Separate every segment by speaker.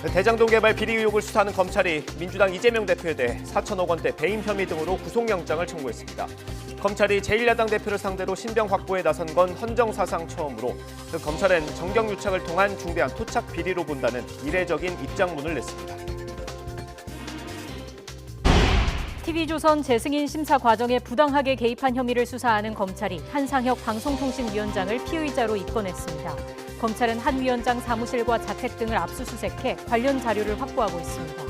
Speaker 1: 대장동 개발 비리 의혹을 수사하는 검찰이 민주당 이재명 대표에 대해 4천억 원대 배임 혐의 등으로 구속영장을 청구했습니다. 검찰이 제1야당 대표를 상대로 신병 확보에 나선 건 헌정사상 처음으로 검찰은 정경유착을 통한 중대한 토착 비리로 본다는 이례적인 입장문을 냈습니다.
Speaker 2: TV조선 재승인 심사 과정에 부당하게 개입한 혐의를 수사하는 검찰이 한상혁 방송통신위원장을 피의자로 입건했습니다. 검찰은 한 위원장 사무실과 자택 등을 압수수색해 관련 자료를 확보하고 있습니다.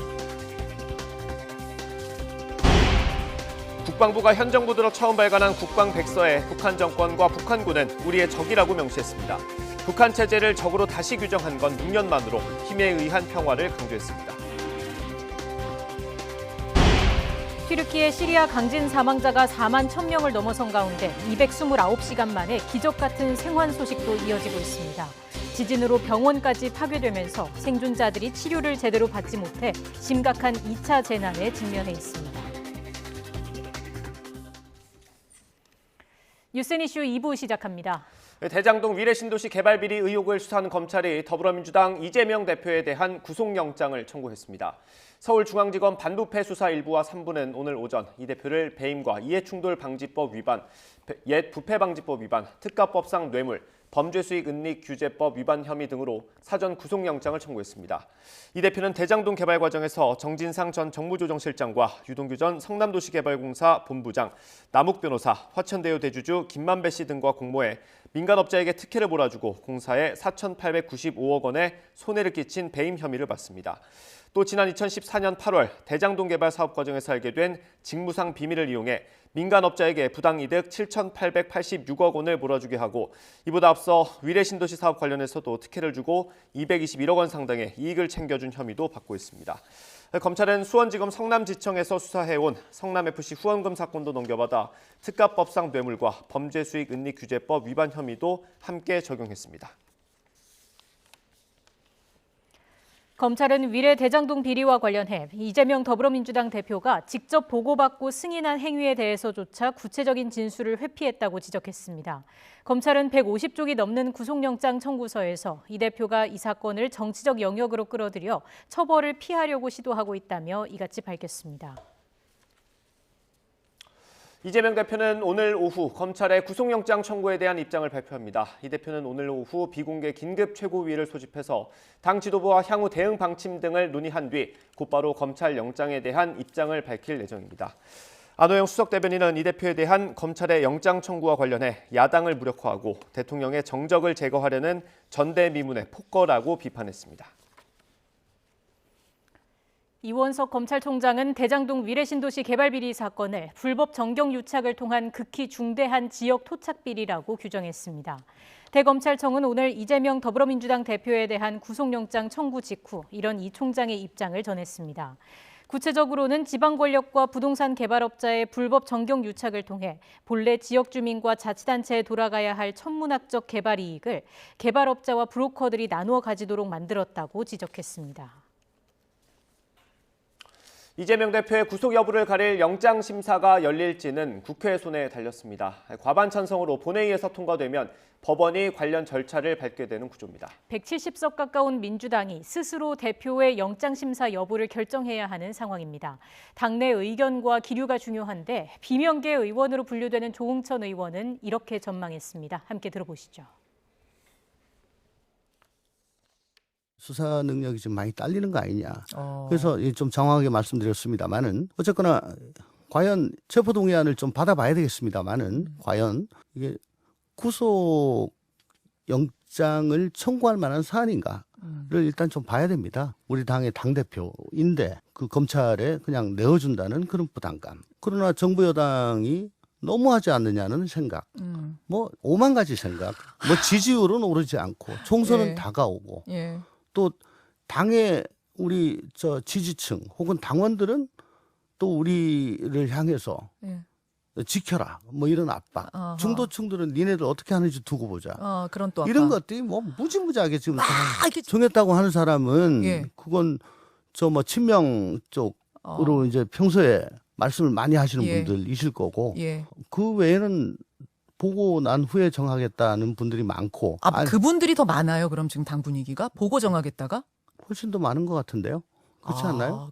Speaker 1: 국방부가 현 정부 들어 처음 발간한 국방백서에 북한 정권과 북한군은 우리의 적이라고 명시했습니다. 북한 체제를 적으로 다시 규정한 건 6년 만으로 힘에 의한 평화를 강조했습니다.
Speaker 2: 튀르키예 시리아 강진 사망자가 4만 1,000명을 넘어선 가운데 229시간 만에 기적 같은 생還소식도 이어지고 있습니다. 지진으로 병원까지 파괴되면서 생존자들이 치료를 제대로 받지 못해 심각한 2차 재난에 직면해 있습니다. 뉴스앤 이슈 2부 시작합니다.
Speaker 1: 대장동 위례 신도시 개발 비리 의혹을 수사하는 검찰이 더불어민주당 이재명 대표에 대한 구속영장을 청구했습니다. 서울중앙지검 반부패 수사 1부와 3부는 오늘 오전 이 대표를 배임과 이해충돌방지법 위반, 옛 부패방지법 위반, 특가법상 뇌물, 범죄수익은닉규제법 위반 혐의 등으로 사전 구속영장을 청구했습니다. 이 대표는 대장동 개발 과정에서 정진상 전 정무조정실장과 유동규 전 성남도시개발공사 본부장, 남욱 변호사, 화천대유 대주주 김만배 씨 등과 공모해 민간업자에게 특혜를 몰아주고 공사에 4,895억 원의 손해를 끼친 배임 혐의를 받습니다. 또 지난 2014년 8월 대장동 개발 사업 과정에서 알게 된 직무상 비밀을 이용해 민간업자에게 부당이득 7,886억 원을 몰아주게 하고 이보다 앞서 위례 신도시 사업 관련해서도 특혜를 주고 221억 원 상당의 이익을 챙겨준 혐의도 받고 있습니다. 검찰은 수원지검 성남지청에서 수사해온 성남FC 후원금 사건도 넘겨받아 특가법상 뇌물과 범죄수익은닉규제법 위반 혐의도 함께 적용했습니다.
Speaker 2: 검찰은 위례 대장동 비리와 관련해 이재명 더불어민주당 대표가 직접 보고받고 승인한 행위에 대해서조차 구체적인 진술을 회피했다고 지적했습니다. 검찰은 150쪽이 넘는 구속영장 청구서에서 이 대표가 이 사건을 정치적 영역으로 끌어들여 처벌을 피하려고 시도하고 있다며 이같이 밝혔습니다.
Speaker 1: 이재명 대표는 오늘 오후 검찰의 구속영장 청구에 대한 입장을 발표합니다. 이 대표는 오늘 오후 비공개 긴급 최고위를 소집해서 당 지도부와 향후 대응 방침 등을 논의한 뒤 곧바로 검찰 영장에 대한 입장을 밝힐 예정입니다. 안호영 수석 대변인은 이 대표에 대한 검찰의 영장 청구와 관련해 야당을 무력화하고 대통령의 정적을 제거하려는 전대미문의 폭거라고 비판했습니다.
Speaker 2: 이원석 검찰총장은 대장동 위례 신도시 개발 비리 사건을 불법 정경유착을 통한 극히 중대한 지역 토착 비리라고 규정했습니다. 대검찰청은 오늘 이재명 더불어민주당 대표에 대한 구속영장 청구 직후 이런 이 총장의 입장을 전했습니다. 구체적으로는 지방 권력과 부동산 개발업자의 불법 정경유착을 통해 본래 지역 주민과 자치단체에 돌아가야 할 천문학적 개발 이익을 개발업자와 브로커들이 나누어 가지도록 만들었다고 지적했습니다.
Speaker 1: 이재명 대표의 구속 여부를 가릴 영장 심사가 열릴지는 국회 손에 달렸습니다. 과반 찬성으로 본회의에서 통과되면 법원이 관련 절차를 밟게 되는 구조입니다.
Speaker 2: 170석 가까운 민주당이 스스로 대표의 영장 심사 여부를 결정해야 하는 상황입니다. 당내 의견과 기류가 중요한데 비명계 의원으로 분류되는 조응천 의원은 이렇게 전망했습니다. 함께 들어보시죠.
Speaker 3: 수사 능력이 좀 많이 딸리는 거 아니냐. 그래서 좀 정확하게 말씀드렸습니다만은 어쨌거나 과연 체포동의안을 좀 받아봐야 되겠습니다만은 과연 이게 구속 영장을 청구할 만한 사안인가를 일단 좀 봐야 됩니다. 우리 당의 당대표인데 그 검찰에 그냥 내어준다는 그런 부담감. 그러나 정부 여당이 너무하지 않느냐는 생각. 뭐 5만 가지 생각. 뭐 지지율은 오르지 않고 총선은 다가오고. 또 당의 우리 지지층 혹은 당원들은 또 우리를 향해서 지켜라 뭐 이런 압박. 중도층들은 니네들 어떻게 하는지 두고 보자.
Speaker 4: 그런 또
Speaker 3: 이런 것들이 뭐 무지무지하게 지금 다 정했다고 하는 사람은 그건 뭐 친명 쪽으로 이제 평소에 말씀을 많이 하시는 분들이실 거고 그 외에는 보고 난 후에 정하겠다는 분들이 많고.
Speaker 4: 그분들이 더 많아요. 그럼 지금 당 분위기가 보고 정하겠다가?
Speaker 3: 훨씬 더 많은 것 같은데요. 그렇지 않나요?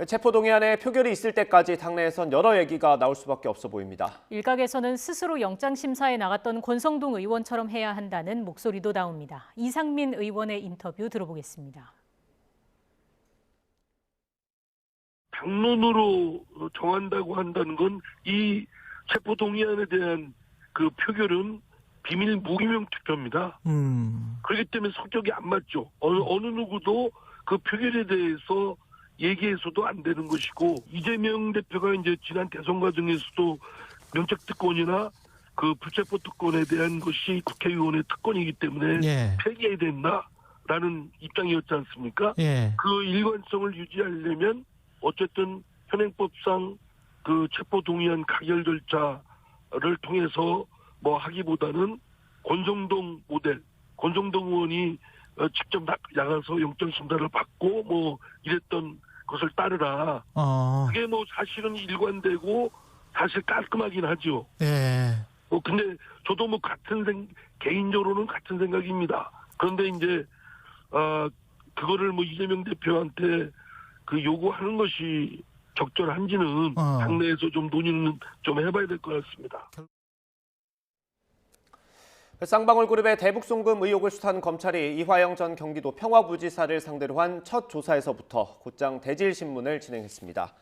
Speaker 1: 체포동의안에 표결이 있을 때까지 당내에선 여러 얘기가 나올 수밖에 없어 보입니다.
Speaker 2: 일각에서는 스스로 영장심사에 나갔던 권성동 의원처럼 해야 한다는 목소리도 나옵니다. 이상민 의원의 인터뷰 들어보겠습니다.
Speaker 4: 당론으로 정한다고 한다는 건 이 체포동의안에 대한 그 표결은 비밀 무기명 투표입니다. 그렇기 때문에 성격이 안 맞죠. 어느 누구도 그 표결에 대해서 얘기해서도 안 되는 것이고, 이재명 대표가 이제 지난 대선 과정에서도 면책특권이나 그 불체포 특권에 대한 것이 국회의원의 특권이기 때문에 폐기해야 된다라는 입장이었지 않습니까? 그 일관성을 유지하려면 어쨌든 현행법상 그 체포동의안 가결 절차를 통해서 뭐 하기보다는 권성동 모델, 권성동 의원이 직접 나가서 영장심사를 받고 뭐 이랬던 것을 따르라. 그게 뭐 사실은 일관되고 사실 깔끔하긴 하죠. 근데 저도 뭐 개인적으로는 같은 생각입니다. 그런데 이제 그거를 뭐 이재명 대표한테 그 요구하는 것이 적절한지는 당내에서 좀 논의는 좀 해봐야 될 것 같습니다.
Speaker 1: 쌍방울 그룹의 대북 송금 의혹을 수사한 검찰이 이화영 전 경기도 평화부지사를 상대로 한 첫 조사에서부터 곧장 대질신문을 진행했습니다.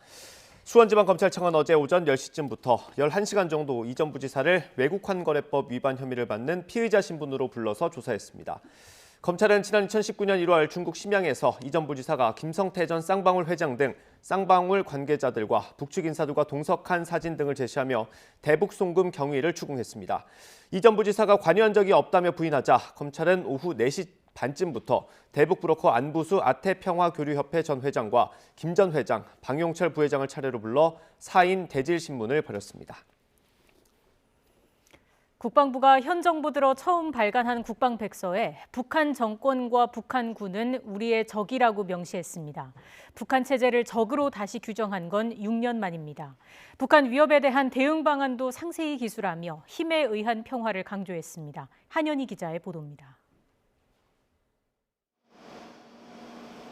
Speaker 1: 수원지방검찰청은 어제 오전 10시쯤부터 11시간 정도 이 전 부지사를 외국환거래법 위반 혐의를 받는 피의자 신분으로 불러서 조사했습니다. 검찰은 지난 2019년 1월 중국 심양에서 이 전 부지사가 김성태 전 쌍방울 회장 등 쌍방울 관계자들과 북측 인사들과 동석한 사진 등을 제시하며 대북 송금 경위를 추궁했습니다. 이 전 부지사가 관여한 적이 없다며 부인하자 검찰은 오후 4시 반쯤부터 대북 브로커 안부수 아태평화교류협회 전 회장과 김 전 회장, 방용철 부회장을 차례로 불러 4인 대질신문을 벌였습니다.
Speaker 2: 국방부가 현 정부 들어 처음 발간한 국방백서에 북한 정권과 북한군은 우리의 적이라고 명시했습니다. 북한 체제를 적으로 다시 규정한 건 6년 만입니다. 북한 위협에 대한 대응 방안도 상세히 기술하며 힘에 의한 평화를 강조했습니다. 한현희 기자의 보도입니다.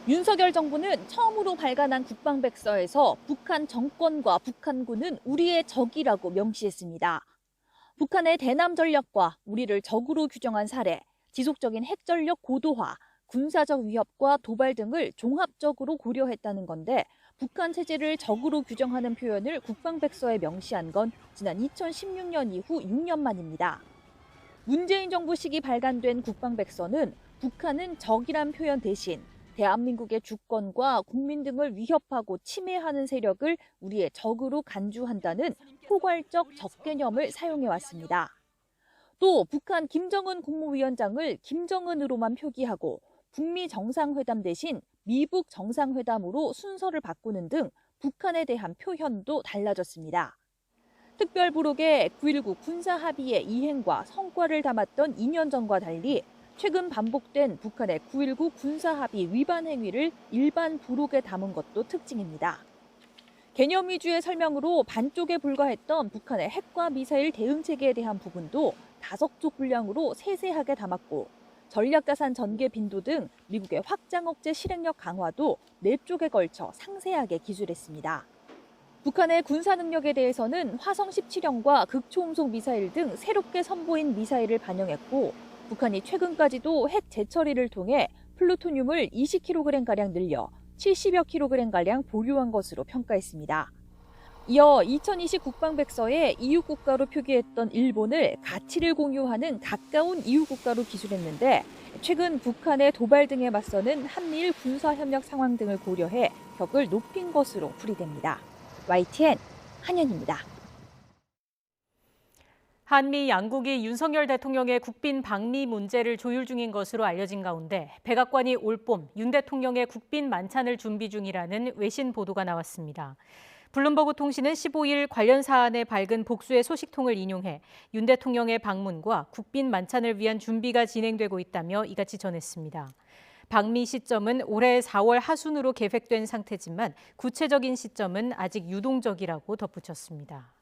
Speaker 5: 윤석열 정부는 처음으로 발간한 국방백서에서 북한 정권과 북한군은 우리의 적이라고 명시했습니다. 북한의 대남 전략과 우리를 적으로 규정한 사례, 지속적인 핵전력 고도화, 군사적 위협과 도발 등을 종합적으로 고려했다는 건데, 북한 체제를 적으로 규정하는 표현을 국방백서에 명시한 건 지난 2016년 이후 6년 만입니다. 문재인 정부 시기 발간된 국방백서는 북한은 적이란 표현 대신 대한민국의 주권과 국민 등을 위협하고 침해하는 세력을 우리의 적으로 간주한다는 포괄적 적 개념을 사용해왔습니다. 또 북한 김정은 국무위원장을 김정은으로만 표기하고 북미 정상회담 대신 미북 정상회담으로 순서를 바꾸는 등 북한에 대한 표현도 달라졌습니다. 특별부록에 9.19 군사합의의 이행과 성과를 담았던 2년 전과 달리 최근 반복된 북한의 9.19 군사합의 위반 행위를 일반 부록에 담은 것도 특징입니다. 개념 위주의 설명으로 반쪽에 불과했던 북한의 핵과 미사일 대응 체계에 대한 부분도 5쪽 분량으로 세세하게 담았고, 전략자산 전개 빈도 등 미국의 확장 억제 실행력 강화도 4쪽에 걸쳐 상세하게 기술했습니다. 북한의 군사 능력에 대해서는 화성 17형과 극초음속 미사일 등 새롭게 선보인 미사일을 반영했고, 북한이 최근까지도 핵 재처리를 통해 플루토늄을 20kg가량 늘려 70여 kg가량 보유한 것으로 평가했습니다. 이어 2020 국방백서에 이웃국가로 표기했던 일본을 가치를 공유하는 가까운 이웃국가로 기술했는데, 최근 북한의 도발 등에 맞서는 한미일 군사협력 상황 등을 고려해 격을 높인 것으로 풀이됩니다. YTN 한현입니다.
Speaker 2: 한미 양국이 윤석열 대통령의 국빈 방미 문제를 조율 중인 것으로 알려진 가운데 백악관이 올봄 윤 대통령의 국빈 만찬을 준비 중이라는 외신 보도가 나왔습니다. 블룸버그 통신은 15일 관련 사안에 밝은 복수의 소식통을 인용해 윤 대통령의 방문과 국빈 만찬을 위한 준비가 진행되고 있다며 이같이 전했습니다. 방미 시점은 올해 4월 하순으로 계획된 상태지만 구체적인 시점은 아직 유동적이라고 덧붙였습니다.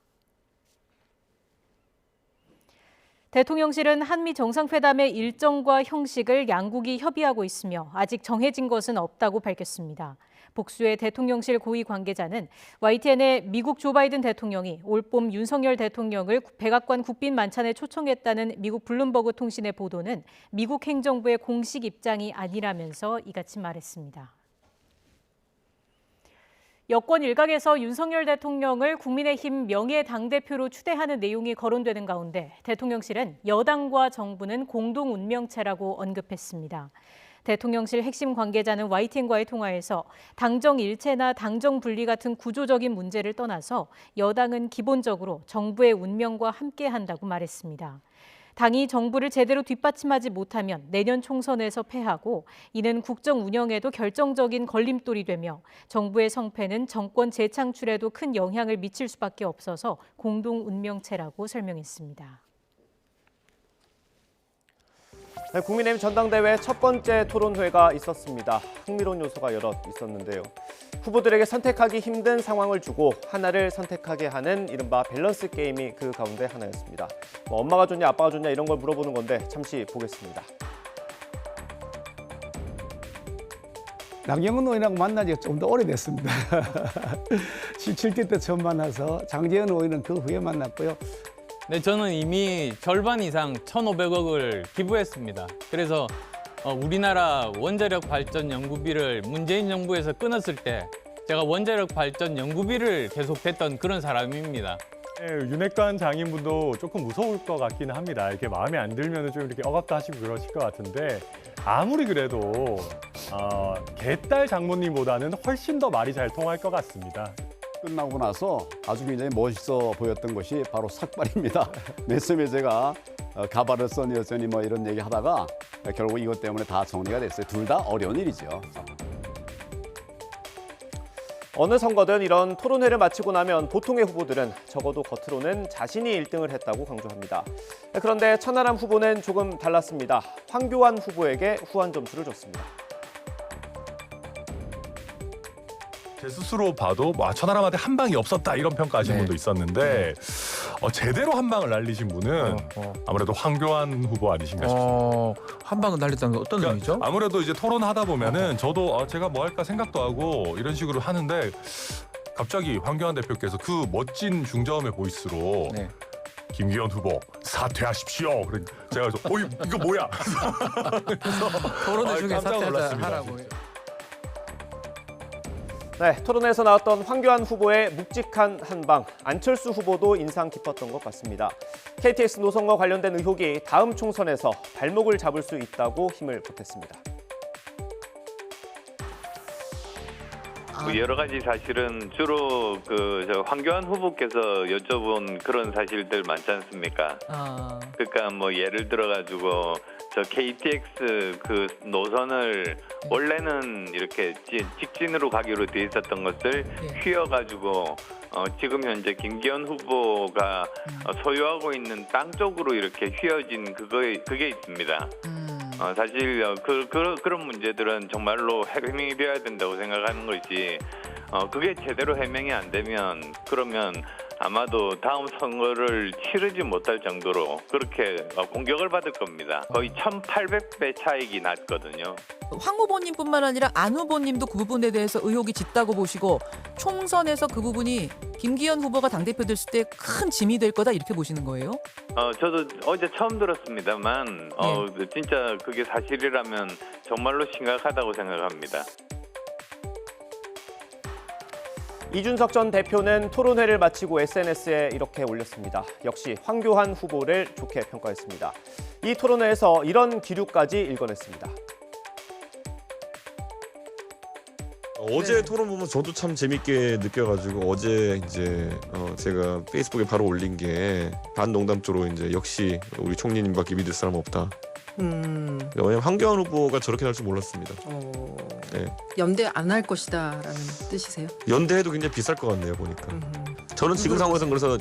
Speaker 2: 대통령실은 한미 정상회담의 일정과 형식을 양국이 협의하고 있으며 아직 정해진 것은 없다고 밝혔습니다. 복수의 대통령실 고위 관계자는 YTN에 미국 조 바이든 대통령이 올봄 윤석열 대통령을 백악관 국빈 만찬에 초청했다는 미국 블룸버그 통신의 보도는 미국 행정부의 공식 입장이 아니라면서 이같이 말했습니다. 여권 일각에서 윤석열 대통령을 국민의힘 명예 당대표로 추대하는 내용이 거론되는 가운데 대통령실은 여당과 정부는 공동 운명체라고 언급했습니다. 대통령실 핵심 관계자는 YTN과의 통화에서 당정 일체나 당정 분리 같은 구조적인 문제를 떠나서 여당은 기본적으로 정부의 운명과 함께한다고 말했습니다. 당이 정부를 제대로 뒷받침하지 못하면 내년 총선에서 패하고 이는 국정 운영에도 결정적인 걸림돌이 되며 정부의 성패는 정권 재창출에도 큰 영향을 미칠 수밖에 없어서 공동 운명체라고 설명했습니다.
Speaker 1: 네, 국민의힘 전당대회 첫 번째 토론회가 있었습니다. 흥미로운 요소가 여럿 있었는데요. 후보들에게 선택하기 힘든 상황을 주고 하나를 선택하게 하는 이른바 밸런스 게임이 그 가운데 하나였습니다. 엄마가 좋냐 아빠가 좋냐 이런 걸 물어보는 건데 잠시 보겠습니다.
Speaker 6: 나경원 의원하고 만난 지가 좀 더 오래됐습니다. 17대 때 처음 만나서 장제원 의원은 그 후에 만났고요.
Speaker 7: 네, 저는 이미 절반 이상 1,500억을 기부했습니다. 그래서 우리나라 원자력 발전 연구비를 문재인 정부에서 끊었을 때 제가 원자력 발전 연구비를 계속 댔던 그런 사람입니다.
Speaker 8: 네, 윤핵관 장인분도 조금 무서울 것 같기는 합니다. 이렇게 마음에 안 들면 좀 이렇게 억압도 하시고 그러실 것 같은데 아무리 그래도 개딸 장모님보다는 훨씬 더 말이 잘 통할 것 같습니다.
Speaker 9: 끝나고 나서 아주 굉장히 멋있어 보였던 것이 바로 삭발입니다. 맨 처음에 제가 가발을 써니 여전히 뭐 이런 얘기 하다가 결국 이것 때문에 다 정리가 됐어요. 둘 다 어려운 일이죠.
Speaker 1: 어느 선거든 이런 토론회를 마치고 나면 보통의 후보들은 적어도 겉으로는 자신이 1등을 했다고 강조합니다. 그런데 천하람 후보는 조금 달랐습니다. 황교안 후보에게 후한 점수를 줬습니다.
Speaker 10: 제 스스로 봐도 천하람한테 한 방이 없었다 이런 평가하신 분도 있었는데 제대로 한 방을 날리신 분은 아무래도 황교안 후보 아니신가 싶습니다.
Speaker 11: 한 방을 날렸다는 건 어떤 의미죠?
Speaker 10: 아무래도 이제 토론하다 보면은 저도 제가 뭐 할까 생각도 하고 이런 식으로 하는데 갑자기 황교안 대표께서 그 멋진 중저음의 보이스로 김기현 후보 사퇴하십시오. 제가 그래서 이거 뭐야? 그래서
Speaker 11: 토론회 중에
Speaker 10: 깜짝 놀랐습니다.
Speaker 11: 사퇴하라고.
Speaker 1: 네, 토론에서 나왔던 황교안 후보의 묵직한 한방, 안철수 후보도 인상 깊었던 것 같습니다. KTX 노선과 관련된 의혹이 다음 총선에서 발목을 잡을 수 있다고 힘을 보탰습니다.
Speaker 12: 여러 가지 사실은 주로 황교안 후보께서 여쭤본 그런 사실들 많지 않습니까? 그러니까 뭐 예를 들어가지고 저 KTX 그 노선을 원래는 이렇게 직진으로 가기로 돼 있었던 것을 휘어가지고 지금 현재 김기현 후보가 소유하고 있는 땅 쪽으로 이렇게 휘어진 그게 있습니다. 사실 그런 문제들은 정말로 해명이 되어야 된다고 생각하는 것이 그게 제대로 해명이 안 되면 그러면 아마도 다음 선거를 치르지 못할 정도로 그렇게 공격을 받을 겁니다. 거의 1,800배 차익이 났거든요.
Speaker 13: 황 후보님뿐만 아니라 안 후보님도 그 부분에 대해서 의혹이 짙다고 보시고 총선에서 그 부분이 김기현 후보가 당대표 됐을 때 큰 짐이 될 거다 이렇게 보시는 거예요?
Speaker 12: 저도 어제 처음 들었습니다만 진짜 그게 사실이라면 정말로 심각하다고 생각합니다.
Speaker 1: 이준석 전 대표는 토론회를 마치고 SNS에 이렇게 올렸습니다. 역시 황교안 후보를 좋게 평가했습니다. 이 토론회에서 이런 기류까지 읽어냈습니다.
Speaker 14: 어제 토론 보면 저도 참 재밌게 느껴가지고 어제 이제 제가 페이스북에 바로 올린 게 반농담조로 이제 역시 우리 총리님밖에 믿을 사람 없다. 왜냐면 황교안 후보가 저렇게 날 줄 몰랐습니다. 네.
Speaker 15: 연대 안 할 것이다라는 뜻이세요?
Speaker 14: 연대해도 굉장히 비쌀 것 같네요 보니까. 저는 지금 상황에서는 그래서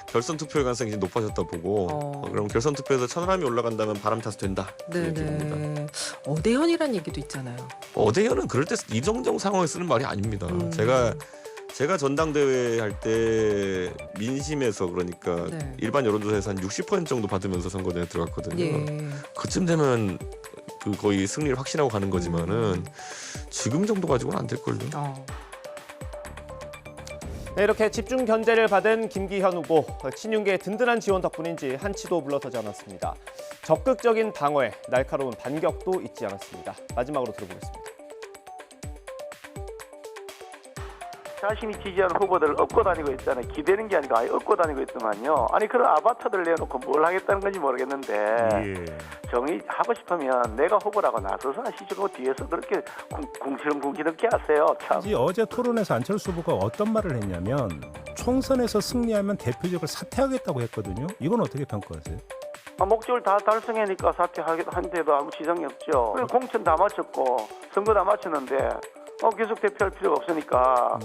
Speaker 14: 결선 투표의 가능성이 높아졌다 보고 그럼 결선 투표에서 천하람이 올라간다면 바람 타서 된다. 이렇게 봅니다.
Speaker 15: 어대현이란 얘기도 있잖아요.
Speaker 14: 어대현은 그럴 때 이정정 상황에 쓰는 말이 아닙니다. 제가 제가 전당대회 할 때 민심에서 그러니까
Speaker 15: 네.
Speaker 14: 일반 여론조사에서 한 60% 정도 받으면서 선거전에 들어갔거든요.
Speaker 15: 예.
Speaker 14: 그쯤 되면 그 거의 승리를 확신하고 가는 거지만은 지금 정도 가지고는 안 될걸요.
Speaker 1: 네, 이렇게 집중 견제를 받은 김기현 후보, 친윤계의 든든한 지원 덕분인지 한치도 물러서지 않았습니다. 적극적인 방어에 날카로운 반격도 잊지 않았습니다. 마지막으로 들어보겠습니다.
Speaker 16: 자신이 지지하는 후보들을 업고 다니고 있잖아요. 기대는 게 아니고 아예 업고 다니고 있더만요. 아니 그런 아바타들 내놓고 뭘 하겠다는 건지 모르겠는데 정의 하고 싶으면 내가 후보라고 나서서 하시고 뒤에서 그렇게 궁시렁궁시렁게 하세요. 참.
Speaker 17: 어제 토론에서 안철수 후보가 어떤 말을 했냐면 총선에서 승리하면 대표직을 사퇴하겠다고 했거든요. 이건 어떻게 평가하세요?
Speaker 16: 목적을 다 달성하니까 사퇴하겠다는데도 아무 지장이 없죠. 공천 다 마쳤고 선거 다 마쳤는데 계속 대표할 필요가 없으니까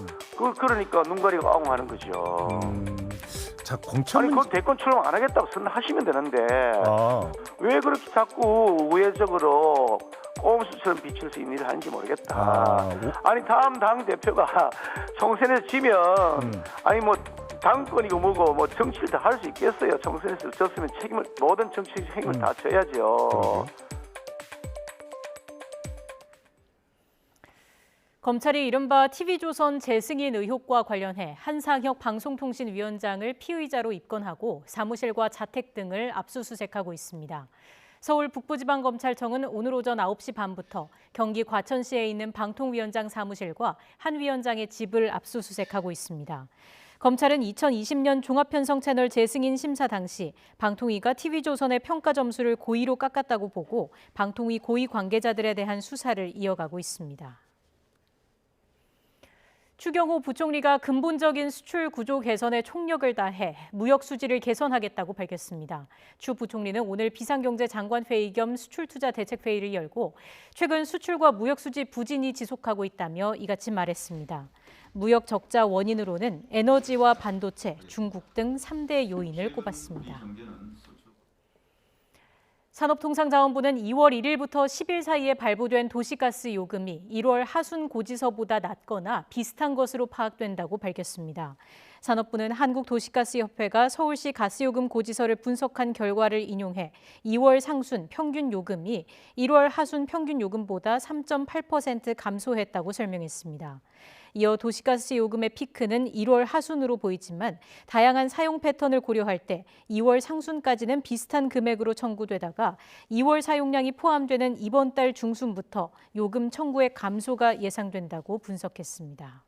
Speaker 16: 그러니까 눈 가리고 아웅하는 거죠.
Speaker 17: 자, 공천
Speaker 16: 아니 그건 대권 출마 안 하겠다고 선언하시면 되는데 왜 그렇게 자꾸 우회적으로 꼼수처럼 비칠 수 있는 일을 하는지 모르겠다. 아니 다음 당 대표가 총선에서 지면 아니 뭐 당권이고 뭐고 뭐 정치를 다 할 수 있겠어요. 총선에서 졌으면 모든 정치적 책임을 다 져야죠.
Speaker 2: 검찰이 이른바 TV조선 재승인 의혹과 관련해 한상혁 방송통신위원장을 피의자로 입건하고 사무실과 자택 등을 압수수색하고 있습니다. 서울 북부지방검찰청은 오늘 오전 9시 반부터 경기 과천시에 있는 방통위원장 사무실과 한 위원장의 집을 압수수색하고 있습니다. 검찰은 2020년 종합편성 채널 재승인 심사 당시 방통위가 TV조선의 평가 점수를 고의로 깎았다고 보고 방통위 고위 관계자들에 대한 수사를 이어가고 있습니다. 추경호 부총리가 근본적인 수출 구조 개선에 총력을 다해 무역 수지를 개선하겠다고 밝혔습니다. 추 부총리는 오늘 비상경제장관회의 겸 수출투자대책회의를 열고 최근 수출과 무역 수지 부진이 지속하고 있다며 이같이 말했습니다. 무역 적자 원인으로는 에너지와 반도체, 중국 등 3대 요인을 꼽았습니다. 산업통상자원부는 2월 1일부터 10일 사이에 발부된 도시가스 요금이 1월 하순 고지서보다 낮거나 비슷한 것으로 파악된다고 밝혔습니다. 산업부는 한국도시가스협회가 서울시 가스요금 고지서를 분석한 결과를 인용해 2월 상순 평균 요금이 1월 하순 평균 요금보다 3.8% 감소했다고 설명했습니다. 이어 도시가스 요금의 피크는 1월 하순으로 보이지만 다양한 사용 패턴을 고려할 때 2월 상순까지는 비슷한 금액으로 청구되다가 2월 사용량이 포함되는 이번 달 중순부터 요금 청구의 감소가 예상된다고 분석했습니다.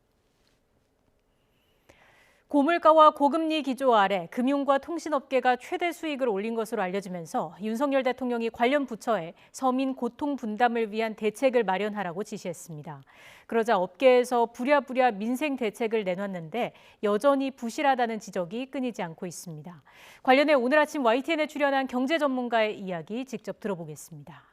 Speaker 2: 고물가와 고금리 기조 아래 금융과 통신업계가 최대 수익을 올린 것으로 알려지면서 윤석열 대통령이 관련 부처에 서민 고통 분담을 위한 대책을 마련하라고 지시했습니다. 그러자 업계에서 부랴부랴 민생 대책을 내놨는데 여전히 부실하다는 지적이 끊이지 않고 있습니다. 관련해 오늘 아침 YTN에 출연한 경제 전문가의 이야기 직접 들어보겠습니다.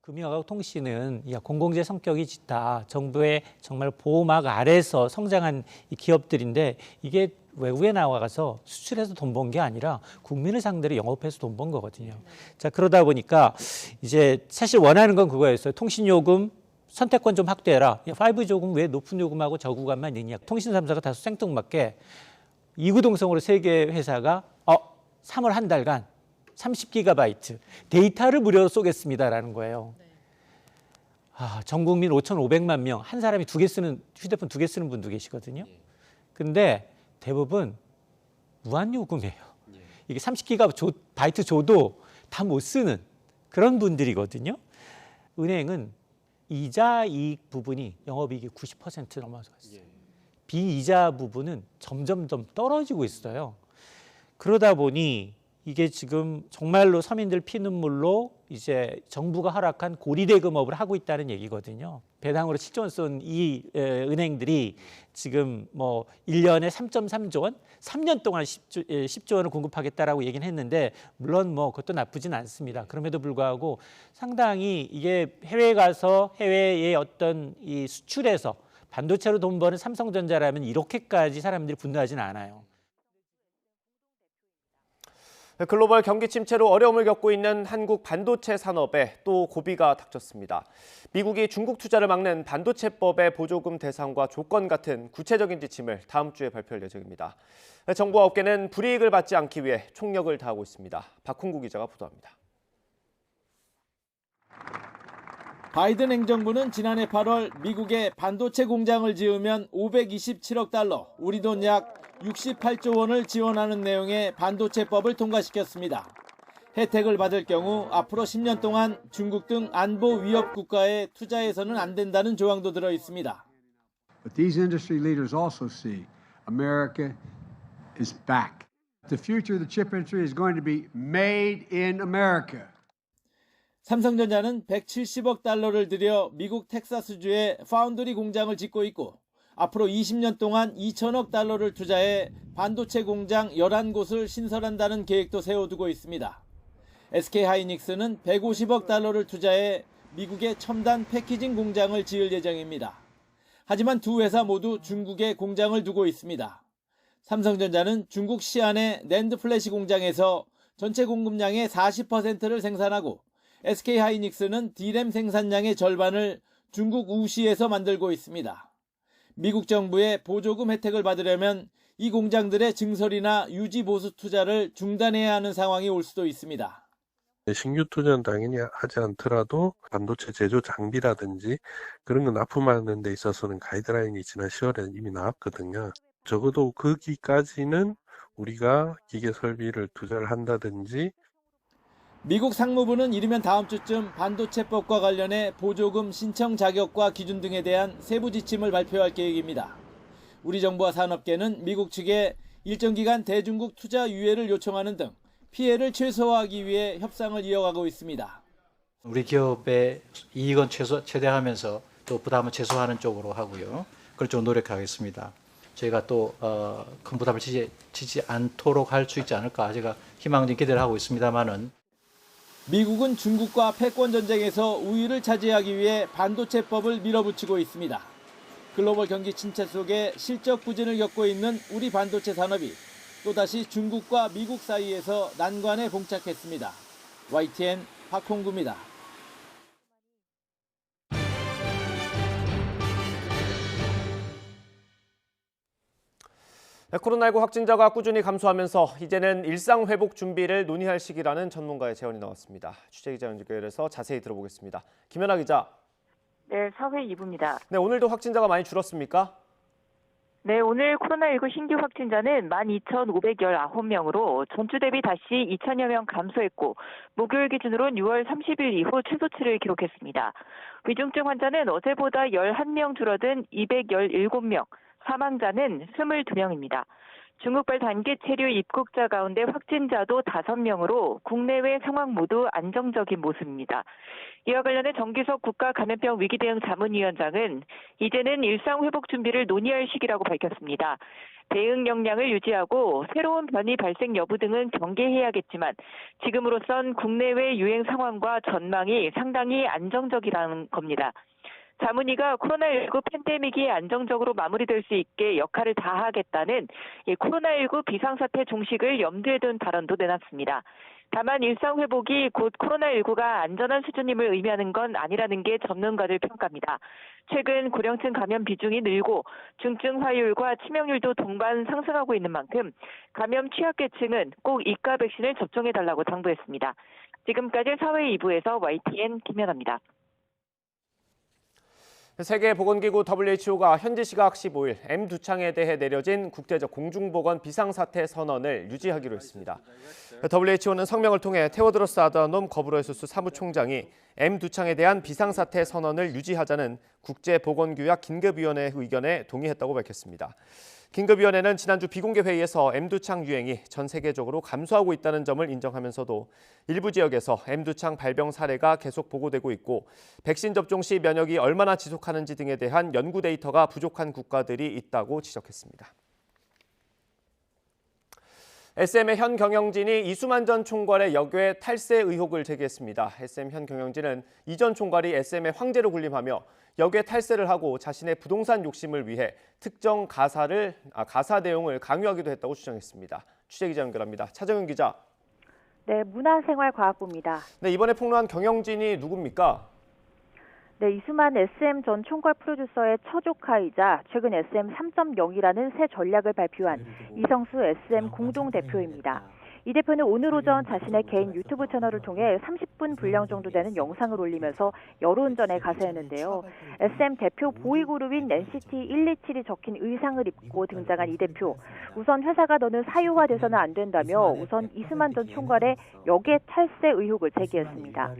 Speaker 18: 금융하고 통신은 공공재 성격이 짙다. 정부의 정말 보호막 아래에서 성장한 이 기업들인데 이게 외국에 나가서 수출해서 돈 번 게 아니라 국민을 상대로 영업해서 돈 번 거거든요. 자, 그러다 보니까 이제 사실 원하는 건 그거였어요. 통신요금 선택권 좀 확대해라. 5G 요금 왜 높은 요금하고 저구간만 있냐. 통신 3사가 다소 생뚱맞게 이구동성으로 세 개 회사가 3월 한 달간 30GB 데이터를 무료로 쏘겠습니다라는 거예요. 전 국민 5,500만 명, 한 사람이 휴대폰 2개 쓰는 분도 계시거든요. 근데 대부분 무한요금이에요. 이게 30GB 줘도 다 못 쓰는 그런 분들이거든요. 은행은 이자 이익 부분이 영업이익이 90% 넘어갔어요. 비이자 부분은 점점점 떨어지고 있어요. 그러다 보니 이게 지금 정말로 서민들 피눈물로 이제 정부가 허락한 고리대금업을 하고 있다는 얘기거든요. 배당으로 7조 원 쏜 이 은행들이 지금 뭐 1년에 3.3조 원, 3년 동안 10조 원을 공급하겠다라고 얘기는 했는데 물론 뭐 그것도 나쁘진 않습니다. 그럼에도 불구하고 상당히 이게 해외에 가서 해외의 어떤 이 수출에서 반도체로 돈 버는 삼성전자라면 이렇게까지 사람들이 분노하진 않아요.
Speaker 1: 글로벌 경기 침체로 어려움을 겪고 있는 한국 반도체 산업에 또 고비가 닥쳤습니다. 미국이 중국 투자를 막는 반도체법의 보조금 대상과 조건 같은 구체적인 지침을 다음 주에 발표할 예정입니다. 정부와 업계는 불이익을 받지 않기 위해 총력을 다하고 있습니다. 박홍구 기자가 보도합니다.
Speaker 19: 바이든 행정부는 지난해 8월 미국에 반도체 공장을 지으면 527억 달러, 우리 돈 약 68조 원을 지원하는 내용의 반도체법을 통과시켰습니다. 혜택을 받을 경우 앞으로 10년 동안 중국 등 안보 위협 국가에 투자해서는 안 된다는 조항도 들어 있습니다.
Speaker 20: But these industry leaders also see America is back. The future of the chip industry is going to be made in America.
Speaker 19: 삼성전자는 170억 달러를 들여 미국 텍사스주에 파운드리 공장을 짓고 있고 앞으로 20년 동안 2천억 달러를 투자해 반도체 공장 11곳을 신설한다는 계획도 세워두고 있습니다. SK하이닉스는 150억 달러를 투자해 미국의 첨단 패키징 공장을 지을 예정입니다. 하지만 두 회사 모두 중국에 공장을 두고 있습니다. 삼성전자는 중국 시안의 낸드 플래시 공장에서 전체 공급량의 40%를 생산하고 SK하이닉스는 D램 생산량의 절반을 중국 우시에서 만들고 있습니다. 미국 정부의 보조금 혜택을 받으려면 이 공장들의 증설이나 유지 보수 투자를 중단해야 하는 상황이 올 수도 있습니다.
Speaker 21: 신규 투자는 당연히 하지 않더라도 반도체 제조 장비라든지 그런 거 납품하는 데 있어서는 가이드라인이 지난 10월에 이미 나왔거든요. 적어도 거기까지는 우리가 기계 설비를 투자를 한다든지.
Speaker 19: 미국 상무부는 이르면 다음 주쯤 반도체법과 관련해 보조금 신청 자격과 기준 등에 대한 세부 지침을 발표할 계획입니다. 우리 정부와 산업계는 미국 측에 일정 기간 대중국 투자 유예를 요청하는 등 피해를 최소화하기 위해 협상을 이어가고 있습니다.
Speaker 22: 우리 기업의 이익은 최대화하면서 또 부담을 최소화하는 쪽으로 하고요. 그런 쪽으로 노력하겠습니다. 저희가 또 큰 부담을 지지 않도록 할 수 있지 않을까 제가 희망적인 기대를 하고 있습니다만은
Speaker 19: 미국은 중국과 패권 전쟁에서 우위를 차지하기 위해 반도체법을 밀어붙이고 있습니다. 글로벌 경기 침체 속에 실적 부진을 겪고 있는 우리 반도체 산업이 또다시 중국과 미국 사이에서 난관에 봉착했습니다. YTN 박홍구입니다.
Speaker 1: 코로나19 확진자가 꾸준히 감소하면서 이제는 일상 회복 준비를 논의할 시기라는 전문가의 제언이 나왔습니다. 취재기자 연결해서 자세히 들어보겠습니다. 김연아 기자.
Speaker 23: 네, 사회 2부입니다.
Speaker 1: 네, 오늘도 확진자가 많이 줄었습니까?
Speaker 23: 네, 오늘 코로나19 신규 확진자는 12,519명으로 전주 대비 다시 2,000여 명 감소했고 목요일 기준으로는 6월 30일 이후 최소치를 기록했습니다. 위중증 환자는 어제보다 11명 줄어든 217명, 사망자는 22명입니다. 중국발 단기 체류 입국자 가운데 확진자도 5명으로 국내외 상황 모두 안정적인 모습입니다. 이와 관련해 정기석 국가감염병 위기대응 자문위원장은 이제는 일상 회복 준비를 논의할 시기라고 밝혔습니다. 대응 역량을 유지하고 새로운 변이 발생 여부 등은 경계해야겠지만 지금으로선 국내외 유행 상황과 전망이 상당히 안정적이라는 겁니다. 자문위가 코로나19 팬데믹이 안정적으로 마무리될 수 있게 역할을 다하겠다는 코로나19 비상사태 종식을 염두에 둔 발언도 내놨습니다. 다만 일상 회복이 곧 코로나19가 안전한 수준임을 의미하는 건 아니라는 게 전문가들 평가입니다. 최근 고령층 감염 비중이 늘고 중증 화율과 치명률도 동반 상승하고 있는 만큼 감염 취약계층은 꼭 이가 백신을 접종해달라고 당부했습니다. 지금까지 사회 2부에서 YTN 김연아입니다.
Speaker 1: 세계보건기구 WHO가 현지 시각 15일 M두창에 대해 내려진 국제적 공중보건 비상사태 선언을 유지하기로 했습니다. WHO는 성명을 통해 테오드로스 아드하놈 거브레수스 사무총장이 M두창에 대한 비상사태 선언을 유지하자는 국제보건규약 긴급위원회의 의견에 동의했다고 밝혔습니다. 긴급위원회는 지난주 비공개 회의에서 M두창 유행이 전 세계적으로 감소하고 있다는 점을 인정하면서도 일부 지역에서 M두창 발병 사례가 계속 보고되고 있고 백신 접종 시 면역이 얼마나 지속하는지 등에 대한 연구 데이터가 부족한 국가들이 있다고 지적했습니다. SM의 현 경영진이 이수만 전 총괄의 역외 탈세 의혹을 제기했습니다. SM 현 경영진은 이 전 총괄이 SM의 황제로 군림하며 역외 탈세를 하고 자신의 부동산 욕심을 위해 특정 가사 내용을 강요하기도 했다고 주장했습니다. 취재기자 연결합니다. 차정윤 기자.
Speaker 3: 네, 문화생활과학부입니다.
Speaker 1: 네, 이번에 폭로한 경영진이 누굽니까?
Speaker 3: 네, 이수만 SM 전 총괄 프로듀서의 처조카이자 최근 SM 3.0이라는 새 전략을 발표한 이성수 SM 공동대표입니다. 이 대표는 오늘 오전 자신의 개인 유튜브 채널을 통해 30분 분량 정도 되는 영상을 올리면서 여론전에 가세했는데요. SM 대표 보이그룹인 NCT 127이 적힌 의상을 입고 등장한 이 대표. 우선 회사가 너는 사유화돼서는 안 된다며 우선 이수만 전 총괄의 역의 탈세 의혹을 제기했습니다.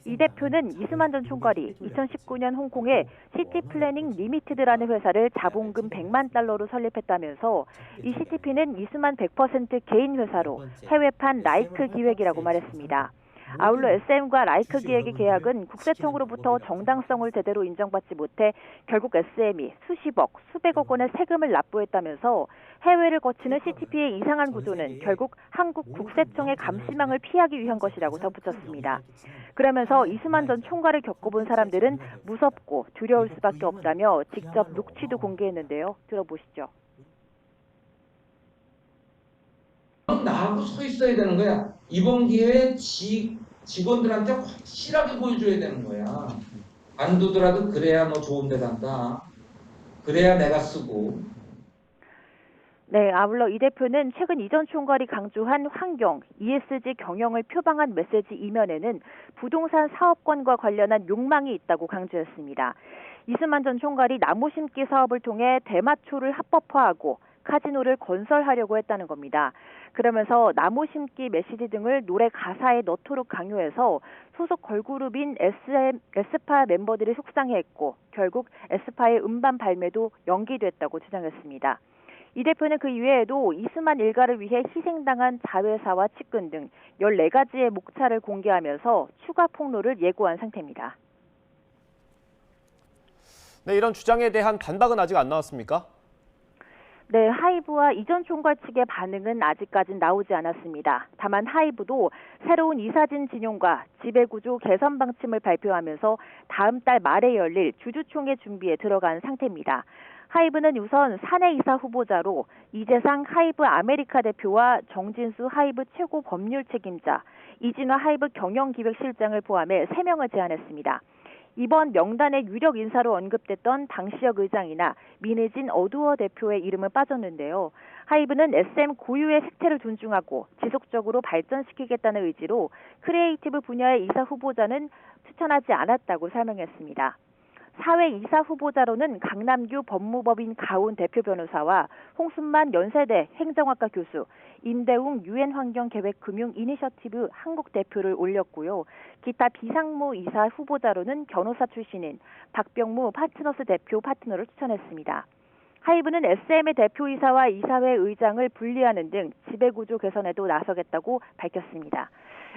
Speaker 3: 이 대표는 이수만 전 총괄이 2019년 홍콩에 시티플래닝 리미티드라는 회사를 자본금 100만 달러로 설립했다면서 이 시티피는 이수만 100% 개인 회사로 해외판 라이크 기획이라고 말했습니다. 아울러 SM과 라이크 기획의 계약은 국세청으로부터 정당성을 제대로 인정받지 못해 결국 SM이 수십억, 수백억 원의 세금을 납부했다면서 해외를 거치는 CTP의 이상한 구조는 결국 한국 국세청의 감시망을 피하기 위한 것이라고 덧붙였습니다. 그러면서 이수만 전 총괄을 겪어본 사람들은 무섭고 두려울 수밖에 없다며 직접 녹취도 공개했는데요. 들어보시죠.
Speaker 4: 나하고 서 있어야 되는 거야. 이번 기회에 직원들한테 확실하게 보여줘야 되는 거야. 안 두더라도 그래야 뭐 좋은 데 간다. 그래야 내가 쓰고.
Speaker 3: 네, 아울러 이 대표는 최근 이전 총괄이 강조한 환경, ESG 경영을 표방한 메시지 이면에는 부동산 사업권과 관련한 욕망이 있다고 강조했습니다. 이수만 전 총괄이 나무 심기 사업을 통해 대마초를 합법화하고 카지노를 건설하려고 했다는 겁니다. 그러면서 나무 심기 메시지 등을 노래 가사에 넣도록 강요해서 소속 걸그룹인 에스파 멤버들이 속상해했고 결국 에스파의 음반 발매도 연기됐다고 주장했습니다. 이 대표는 그 이외에도 이수만 일가를 위해 희생당한 자회사와 측근 등 14가지의 목차를 공개하면서 추가 폭로를 예고한 상태입니다.
Speaker 1: 네, 이런 주장에 대한 반박은 아직 안 나왔습니까?
Speaker 3: 네, 하이브와 이전 총괄 측의 반응은 아직까진 나오지 않았습니다. 다만 하이브도 새로운 이사진 진용과 지배구조 개선 방침을 발표하면서 다음 달 말에 열릴 주주총회 준비에 들어간 상태입니다. 하이브는 우선 사내이사 후보자로 이재상 하이브 아메리카 대표와 정진수 하이브 최고 법률 책임자, 이진화 하이브 경영기획실장을 포함해 3명을 제안했습니다. 이번 명단의 유력 인사로 언급됐던 당시역 의장이나 민혜진 어두어 대표의 이름은 빠졌는데요. 하이브는 SM 고유의 색채를 존중하고 지속적으로 발전시키겠다는 의지로 크리에이티브 분야의 이사 후보자는 추천하지 않았다고 설명했습니다. 사회 이사 후보자로는 강남규 법무법인 가온 대표 변호사와 홍순만 연세대 행정학과 교수, 임대웅 유엔환경계획금융이니셔티브 한국 대표를 올렸고요. 기타 비상무 이사 후보자로는 변호사 출신인 박병무 파트너스 대표 파트너를 추천했습니다. 하이브는 SM의 대표이사와 이사회 의장을 분리하는 등 지배구조 개선에도 나서겠다고 밝혔습니다.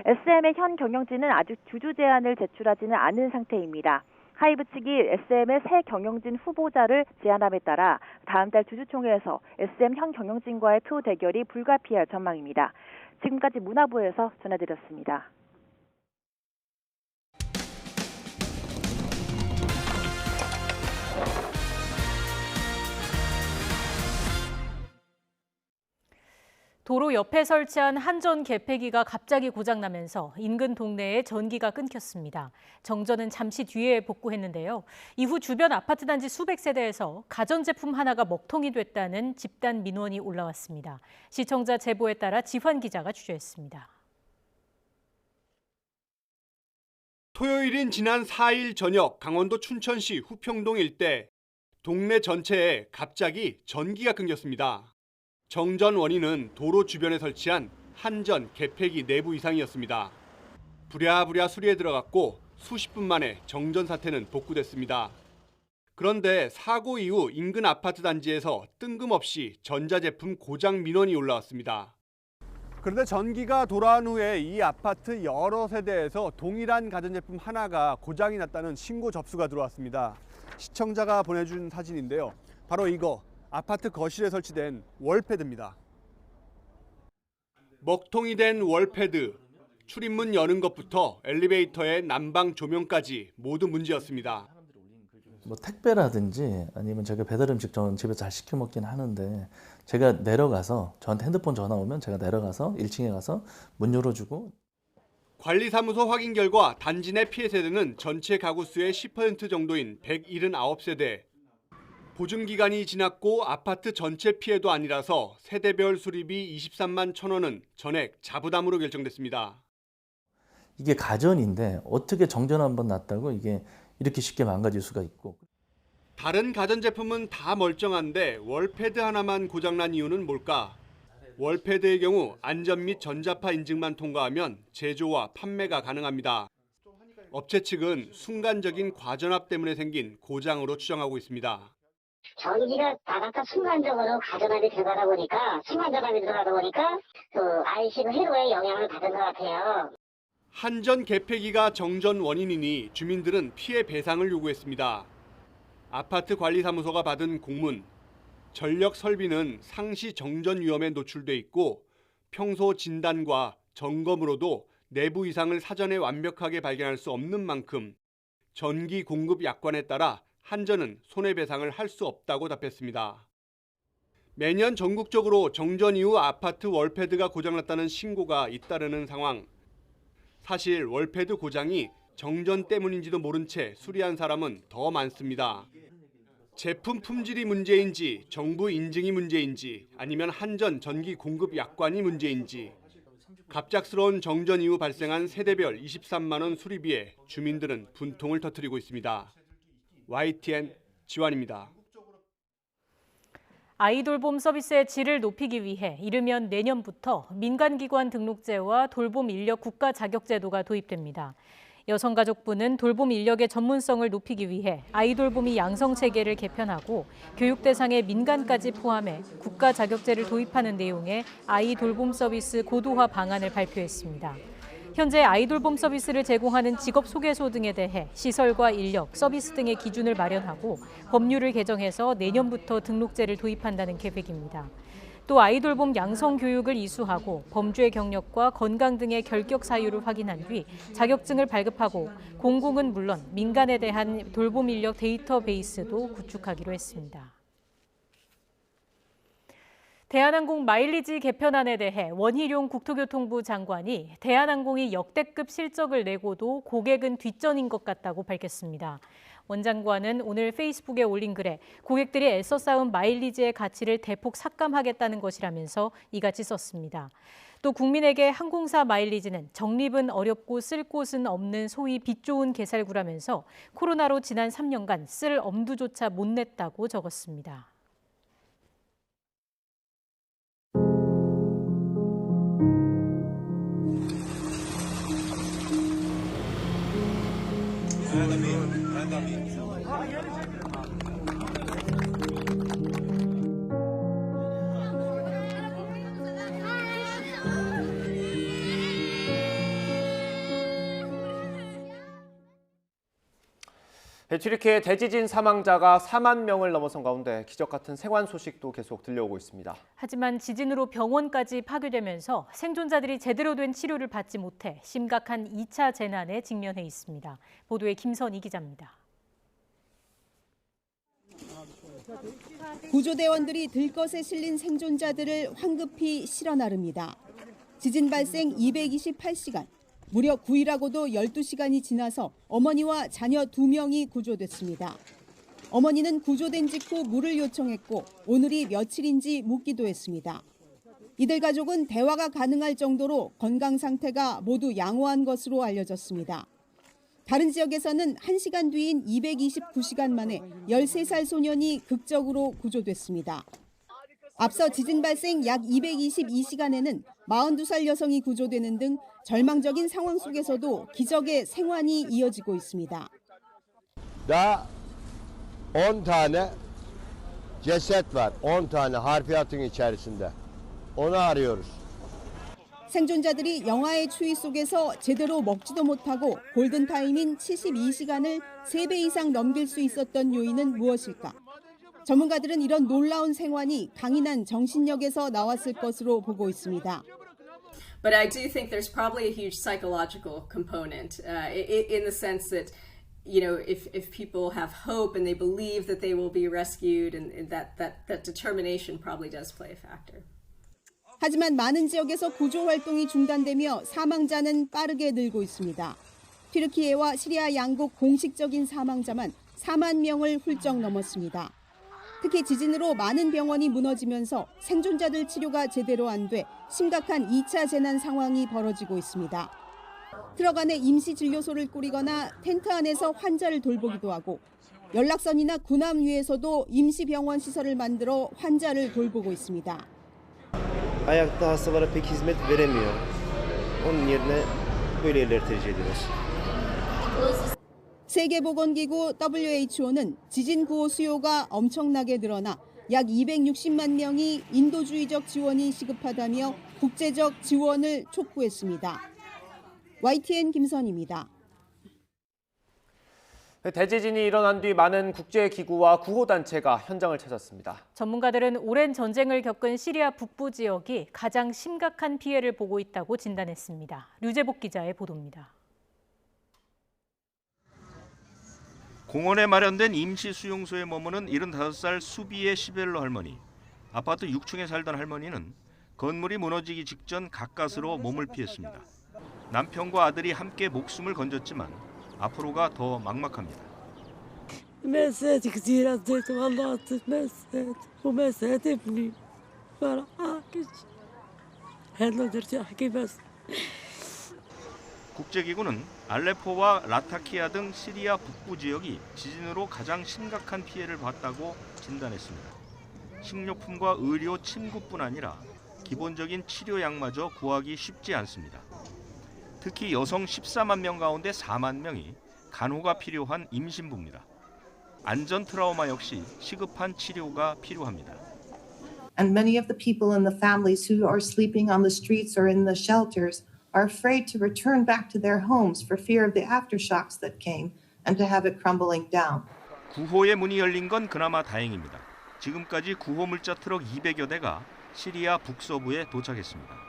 Speaker 3: SM의 현 경영진은 아직 주주 제안을 제출하지는 않은 상태입니다. 하이브 측이 SM의 새 경영진 후보자를 제안함에 따라 다음 달 주주총회에서 SM 현 경영진과의 표 대결이 불가피할 전망입니다. 지금까지 문화부에서 전해드렸습니다.
Speaker 2: 도로 옆에 설치한 한전 개폐기가 갑자기 고장나면서 인근 동네에 전기가 끊겼습니다. 정전은 잠시 뒤에 복구했는데요. 이후 주변 아파트 단지 수백 세대에서 가전제품 하나가 먹통이 됐다는 집단 민원이 올라왔습니다. 시청자 제보에 따라 지환 기자가 취재했습니다.
Speaker 5: 토요일인 지난 4일 저녁 강원도 춘천시 후평동 일대 동네 전체에 갑자기 전기가 끊겼습니다. 정전 원인은 도로 주변에 설치한 한전 개폐기 내부 이상이었습니다. 부랴부랴 수리에 들어갔고 수십 분 만에 정전 사태는 복구됐습니다. 그런데 사고 이후 인근 아파트 단지에서 뜬금없이 전자제품 고장 민원이 올라왔습니다. 그런데 전기가 돌아온 후에 이 아파트 여러 세대에서 동일한 가전제품 하나가 고장이 났다는 신고 접수가 들어왔습니다. 시청자가 보내준 사진인데요. 바로 이거. 아파트 거실에 설치된 월패드입니다. 먹통이 된 월패드, 출입문 여는 것부터 엘리베이터의 난방 조명까지 모두 문제였습니다.
Speaker 24: 뭐 택배라든지 아니면 제가 배달 음식 저는 집에서 잘 시켜 먹긴 하는데
Speaker 6: 제가 내려가서 저한테 핸드폰 전화 오면 제가 내려가서 1층에 가서 문 열어주고.
Speaker 5: 관리사무소 확인 결과 단지 내 피해 세대는 전체 가구 수의 10% 정도인 179세대. 보증기간이 지났고 아파트 전체 피해도 아니라서 세대별 수리비 23만 1,000원은 전액 자부담으로 결정됐습니다.
Speaker 6: 이게 가전인데 어떻게 정전 한번 났다고 이게 이렇게 쉽게 망가질 수가 있고.
Speaker 5: 다른 가전제품은 다 멀쩡한데 월패드 하나만 고장난 이유는 뭘까? 월패드의 경우 안전 및 전자파 인증만 통과하면 제조와 판매가 가능합니다. 업체 측은 순간적인 과전압 때문에 생긴 고장으로 추정하고 있습니다.
Speaker 7: 전기가 나갔다 순간적으로 가전압이 들어가다 보니까 순간전압이 들어가다 보니까 그 IC 회로에 영향을 받은 것 같아요.
Speaker 5: 한전 개폐기가 정전 원인이니 주민들은 피해 배상을 요구했습니다. 아파트 관리사무소가 받은 공문, 전력 설비는 상시 정전 위험에 노출돼 있고 평소 진단과 점검으로도 내부 이상을 사전에 완벽하게 발견할 수 없는 만큼 전기 공급 약관에 따라 한전은 손해배상을 할 수 없다고 답했습니다. 매년 전국적으로 정전 이후 아파트 월패드가 고장났다는 신고가 잇따르는 상황. 사실 월패드 고장이 정전 때문인지도 모른 채 수리한 사람은 더 많습니다. 제품 품질이 문제인지, 정부 인증이 문제인지, 아니면 한전 전기 공급 약관이 문제인지. 갑작스러운 정전 이후 발생한 세대별 23만 원 수리비에 주민들은 분통을 터뜨리고 있습니다. YTN 지환입니다.
Speaker 2: 아이돌봄 서비스의 질을 높이기 위해 이르면 내년부터 민간기관 등록제와 돌봄 인력 국가 자격제도가 도입됩니다. 여성가족부는 돌봄 인력의 전문성을 높이기 위해 아이돌봄이 양성체계를 개편하고 교육 대상의 민간까지 포함해 국가 자격제를 도입하는 내용의 아이돌봄 서비스 고도화 방안을 발표했습니다. 현재 아이돌봄 서비스를 제공하는 직업소개소 등에 대해 시설과 인력, 서비스 등의 기준을 마련하고 법률을 개정해서 내년부터 등록제를 도입한다는 계획입니다. 또 아이돌봄 양성 교육을 이수하고 범죄 경력과 건강 등의 결격 사유를 확인한 뒤 자격증을 발급하고 공공은 물론 민간에 대한 돌봄 인력 데이터베이스도 구축하기로 했습니다. 대한항공 마일리지 개편안에 대해 원희룡 국토교통부 장관이 대한항공이 역대급 실적을 내고도 고객은 뒷전인 것 같다고 밝혔습니다. 원 장관은 오늘 페이스북에 올린 글에 고객들이 애써 쌓은 마일리지의 가치를 대폭 삭감하겠다는 것이라면서 이같이 썼습니다. 또 국민에게 항공사 마일리지는 적립은 어렵고 쓸 곳은 없는 소위 빚 좋은 개살구라면서 코로나로 지난 3년간 쓸 엄두조차 못 냈다고 적었습니다.
Speaker 1: 튀르키예 대지진 사망자가 4만 명을 넘어선 가운데 기적 같은 생還 소식도 계속 들려오고 있습니다.
Speaker 2: 하지만 지진으로 병원까지 파괴되면서 생존자들이 제대로 된 치료를 받지 못해 심각한 2차 재난에 직면해 있습니다. 보도에 김선희 기자입니다.
Speaker 8: 구조대원들이 들것에 실린 생존자들을 황급히 실어 나릅니다. 지진 발생 228시간. 무려 9일하고도 12시간이 지나서 어머니와 자녀 2명이 구조됐습니다. 어머니는 구조된 직후 물을 요청했고 오늘이 며칠인지 묻기도 했습니다. 이들 가족은 대화가 가능할 정도로 건강 상태가 모두 양호한 것으로 알려졌습니다. 다른 지역에서는 1시간 뒤인 229시간 만에 13살 소년이 극적으로 구조됐습니다. 앞서 지진 발생 약 222시간에는 42살 여성이 구조되는 등 절망적인 상황 속에서도 기적의 생환이 이어지고 있습니다.
Speaker 24: Daha 10 tane ceset var. 10 tane harfiyatın içerisinde. Onu arıyoruz.
Speaker 8: 생존자들이 영하의 추위 속에서 제대로 먹지도 못하고 골든타임인 72시간을 3배 이상 넘길 수 있었던 요인은 무엇일까? 전문가들은 이런 놀라운 생환이 강인한 정신력에서 나왔을 것으로 보고 있습니다.
Speaker 25: But I do think there's probably a huge psychological component in the sense that
Speaker 9: you know, if people have hope and they believe that they will be rescued, and that determination probably does play a factor.
Speaker 8: 하지만 많은 지역에서 구조 활동이 중단되며 사망자는 빠르게 늘고 있습니다. 튀르키예와 시리아 양국 공식적인 사망자만 4만 명을 훌쩍 넘었습니다. 특히 지진으로 많은 병원이 무너지면서 생존자들 치료가 제대로 안 돼 심각한 2차 재난 상황이 벌어지고 있습니다. 트럭 안에 임시 진료소를 꾸리거나 텐트 안에서 환자를 돌보기도 하고 연락선이나 군함 위에서도 임시 병원 시설을 만들어 환자를 돌보고 있습니다.
Speaker 10: Ayakta hastalara pek hizmet veremiyor. Onun yerine böyle yerleri tercih ediyoruz.
Speaker 8: 세계보건기구 WHO는 지진 구호 수요가 엄청나게 늘어나 약 260만 명이 인도주의적 지원이 시급하다며 국제적 지원을 촉구했습니다. YTN 김선입니다.
Speaker 1: 대지진이 일어난 뒤 많은 국제기구와 구호단체가 현장을 찾았습니다.
Speaker 2: 전문가들은 오랜 전쟁을 겪은 시리아 북부 지역이 가장 심각한 피해를 보고 있다고 진단했습니다. 류재복 기자의 보도입니다.
Speaker 11: 공원에 마련된 임시 수용소에 머무는 75살 수비의 시벨로 할머니. 아파트 6층에 살던 할머니는 건물이 무너지기 직전 가까스로 몸을 피했습니다. 남편과 아들이 함께 목숨을 건졌지만 앞으로가 더 막막합니다. 국제기구는 알레포와 라타키아 등 시리아 북부 지역이 지진으로 가장 심각한 피해를 봤다고 진단했습니다. 식료품과 의료 침구뿐 아니라 기본적인 치료약마저 구하기 쉽지 않습니다. 특히 여성 14만 명 가운데 4만 명이 간호가 필요한 임신부입니다. 안전 트라우마 역시 시급한 치료가 필요합니다.
Speaker 13: And many of the people in the families who are sleeping on the streets or in the shelters are afraid to return back to their homes for fear of the aftershocks that came and to have it crumbling down.
Speaker 11: 구호의 문이 열린 건 그나마 다행입니다. 지금까지 구호 물자 트럭 200여 대가 시리아 북서부에 도착했습니다.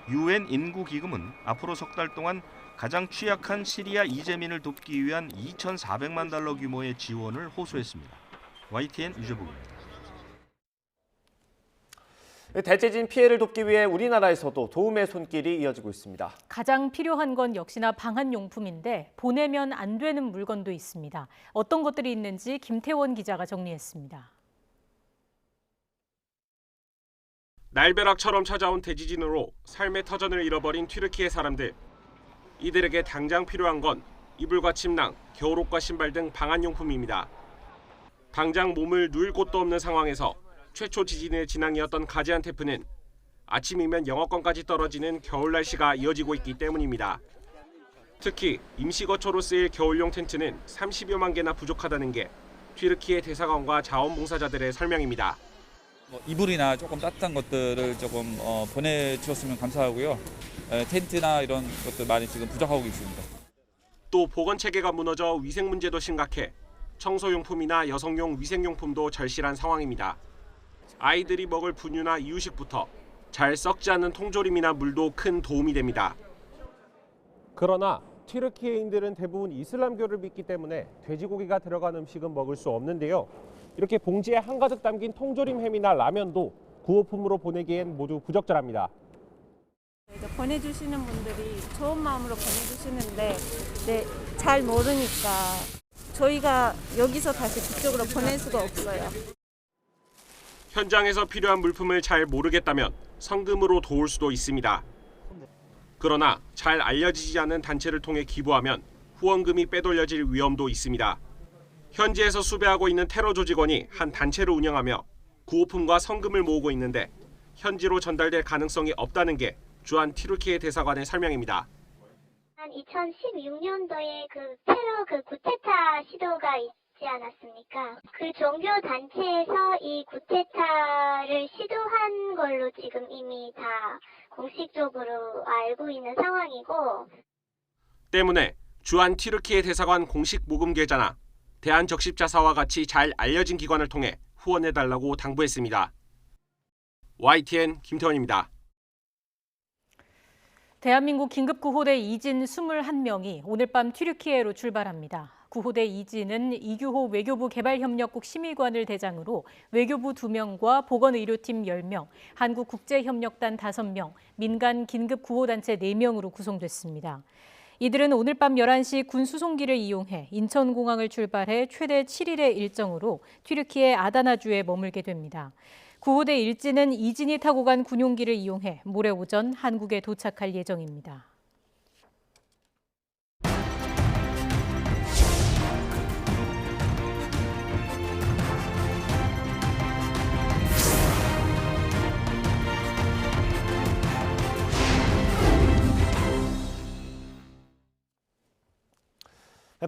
Speaker 11: UN 인구기금은 앞으로 석 달 동안 가장 취약한 시리아 이재민을 돕기 위한 2,400만 달러 규모의 지원을 호소했습니다. YTN 유재복입니다.
Speaker 1: 대지진 피해를 돕기 위해 우리나라에서도 도움의 손길이 이어지고 있습니다.
Speaker 2: 가장 필요한 건 역시나 방한용품인데 보내면 안 되는 물건도 있습니다. 어떤 것들이 있는지 김태원 기자가 정리했습니다.
Speaker 25: 날벼락처럼 찾아온 대지진으로 삶의 터전을 잃어버린 튀르키예 사람들. 이들에게 당장 필요한 건 이불과 침낭, 겨울옷과 신발 등 방한용품입니다. 당장 몸을 누일 곳도 없는 상황에서 최초 지진의 진앙이었던 가지안테프는 아침이면 영어권까지 떨어지는 겨울 날씨가 이어지고 있기 때문입니다. 특히 임시거처로 쓰일 겨울용 텐트는 30여만 개나 부족하다는 게 튀르키예 대사관과 자원봉사자들의 설명입니다.
Speaker 26: 이불이나 조금 따뜻한 것들을 조금 보내주셨으면 감사하고요. 텐트나 이런 것들 많이 지금 부족하고 있습니다.
Speaker 25: 또 보건 체계가 무너져 위생 문제도 심각해 청소용품이나 여성용 위생용품도 절실한 상황입니다. 아이들이 먹을 분유나 이유식부터 잘 썩지 않는 통조림이나 물도 큰 도움이 됩니다.
Speaker 27: 그러나 튀르키예인들은 대부분 이슬람교를 믿기 때문에 돼지고기가 들어간 음식은 먹을 수 없는데요. 이렇게 봉지에 한가득 담긴 통조림 햄이나 라면도 구호품으로 보내기엔 모두 부적절합니다.
Speaker 28: 보내주시는 분들이 좋은 마음으로 보내주시는데 잘 모르니까 저희가 여기서 다시 그쪽으로 보낼 수가 없어요.
Speaker 25: 현장에서 필요한 물품을 잘 모르겠다면 성금으로 도울 수도 있습니다. 그러나 잘 알려지지 않은 단체를 통해 기부하면 후원금이 빼돌려질 위험도 있습니다. 현지에서 수배하고 있는 테러 조직원이 한 단체를 운영하며 구호품과 성금을 모으고 있는데 현지로 전달될 가능성이 없다는 게 주한 튀르키예 대사관의 설명입니다.
Speaker 7: 한 2016년도에 테러 구테타 시도가 있지 않았습니까? 그 종교 단체에서 이 구테타를 시도한 걸로 지금 이미 다 공식적으로 알고 있는 상황이고,
Speaker 25: 때문에 주한 튀르키예 대사관 공식 모금 계좌나 대한적십자사와 같이 잘 알려진 기관을 통해 후원해달라고 당부했습니다. YTN 김태원입니다.
Speaker 2: 대한민국 긴급구호대 이진 21명이 오늘 밤 튀르키예로 출발합니다. 구호대 이진은 이규호 외교부 개발협력국 심의관을 대상으로 외교부 2명과 보건의료팀 10명, 한국국제협력단 5명, 민간 긴급구호단체 4명으로 구성됐습니다. 이들은 오늘 밤 11시 군 수송기를 이용해 인천공항을 출발해 최대 7일의 일정으로 튀르키예 아다나주에 머물게 됩니다. 구호대 일진은 이진이 타고 간 군용기를 이용해 모레 오전 한국에 도착할 예정입니다.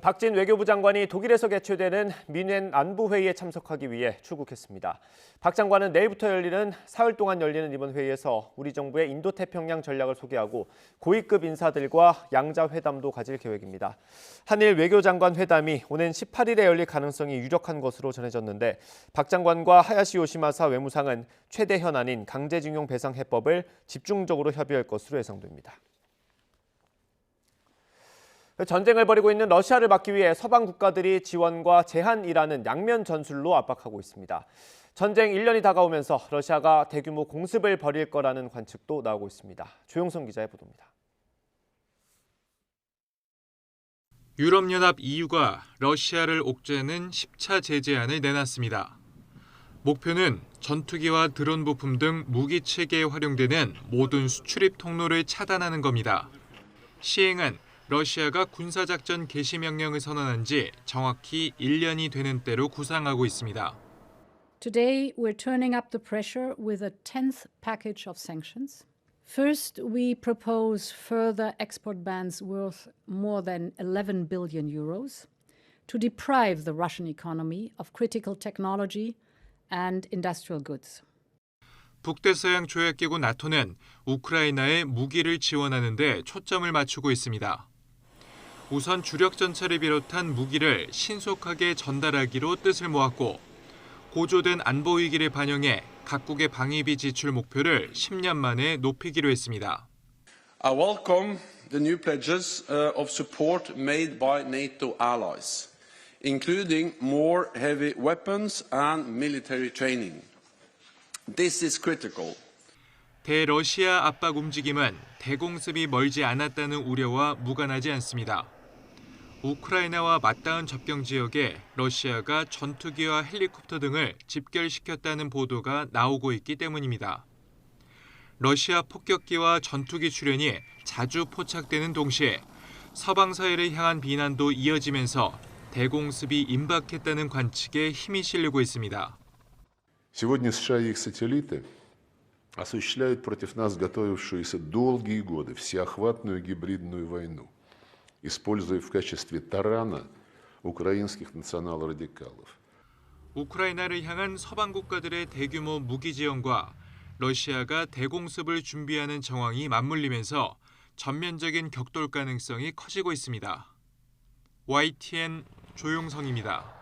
Speaker 1: 박진 외교부 장관이 독일에서 개최되는 미넨 안보회의에 참석하기 위해 출국했습니다. 박 장관은 내일부터 열리는 사흘 동안 열리는 이번 회의에서 우리 정부의 인도태평양 전략을 소개하고 고위급 인사들과 양자회담도 가질 계획입니다. 한일 외교장관 회담이 오는 18일에 열릴 가능성이 유력한 것으로 전해졌는데 박 장관과 하야시 요시마사 외무상은 최대 현안인 강제징용 배상 해법을 집중적으로 협의할 것으로 예상됩니다. 전쟁을 벌이고 있는 러시아를 막기 위해 서방 국가들이 지원과 제한이라는 양면 전술로 압박하고 있습니다. 전쟁 1년이 다가오면서 러시아가 대규모 공습을 벌일 거라는 관측도 나오고 있습니다. 조용성 기자의 보도입니다.
Speaker 12: 유럽연합 EU가 러시아를 옥죄는 10차 제재안을 내놨습니다. 목표는 전투기와 드론 부품 등 무기 체계에 활용되는 모든 수출입 통로를 차단하는 겁니다. 시행은 러시아가 군사작전 개시 명령을 선언한 지 정확히 1년이 되는 때로 구상하고 있습니다.
Speaker 14: Today we're turning up the pressure with a 10th package of sanctions. First, we propose further export bans worth more than 11 billion euros to deprive the Russian economy of critical technology and industrial goods.
Speaker 12: 북대서양 조약기구 나토는 우크라이나에 무기를 지원하는 데 초점을 맞추고 있습니다. 우선 주력 전차를 비롯한 무기를 신속하게 전달하기로 뜻을 모았고 고조된 안보 위기를 반영해 각국의 방위비 지출 목표를 10년 만에 높이기로 했습니다.
Speaker 15: I welcome the new pledges of support made by NATO allies, including more heavy weapons and military training. This is critical.
Speaker 12: 대러시아 압박 움직임은 대공습이 멀지 않았다는 우려와 무관하지 않습니다. 우크라이나와 맞닿은 접경 지역에 러시아가 전투기와 헬리콥터 등을 집결시켰다는 보도가 나오고 있기 때문입니다. 러시아 폭격기와 전투기 출현이 자주 포착되는 동시에 서방 사회를 향한 비난도 이어지면서 대공습이 임박했다는 관측에 힘이 실리고 있습니다.
Speaker 16: Сегодня США и их сателлиты осуществляют против нас готовившуюся долгие годы всеохватную гибридную войну, используя в качестве тарана украинских национал-радикалов.
Speaker 12: 우크라이나를 향한 서방 국가들의 대규모 무기 지원과 러시아가 대공습을 준비하는 정황이 맞물리면서 전면적인 격돌 가능성이 커지고 있습니다. YTN 조용성입니다.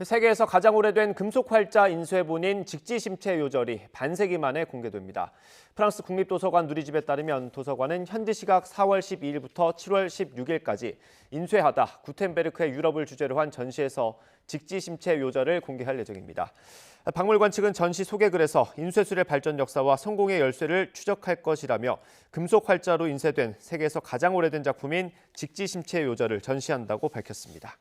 Speaker 1: 세계에서 가장 오래된 금속 활자 인쇄본인 직지심체 요절이 반세기 만에 공개됩니다. 프랑스 국립도서관 누리집에 따르면 도서관은 현지 시각 4월 12일부터 7월 16일까지 인쇄하다 구텐베르크의 유럽을 주제로 한 전시에서 직지심체 요절을 공개할 예정입니다. 박물관 측은 전시 소개글에서 인쇄술의 발전 역사와 성공의 열쇠를 추적할 것이라며 금속 활자로 인쇄된 세계에서 가장 오래된 작품인 직지심체 요절을 전시한다고 밝혔습니다.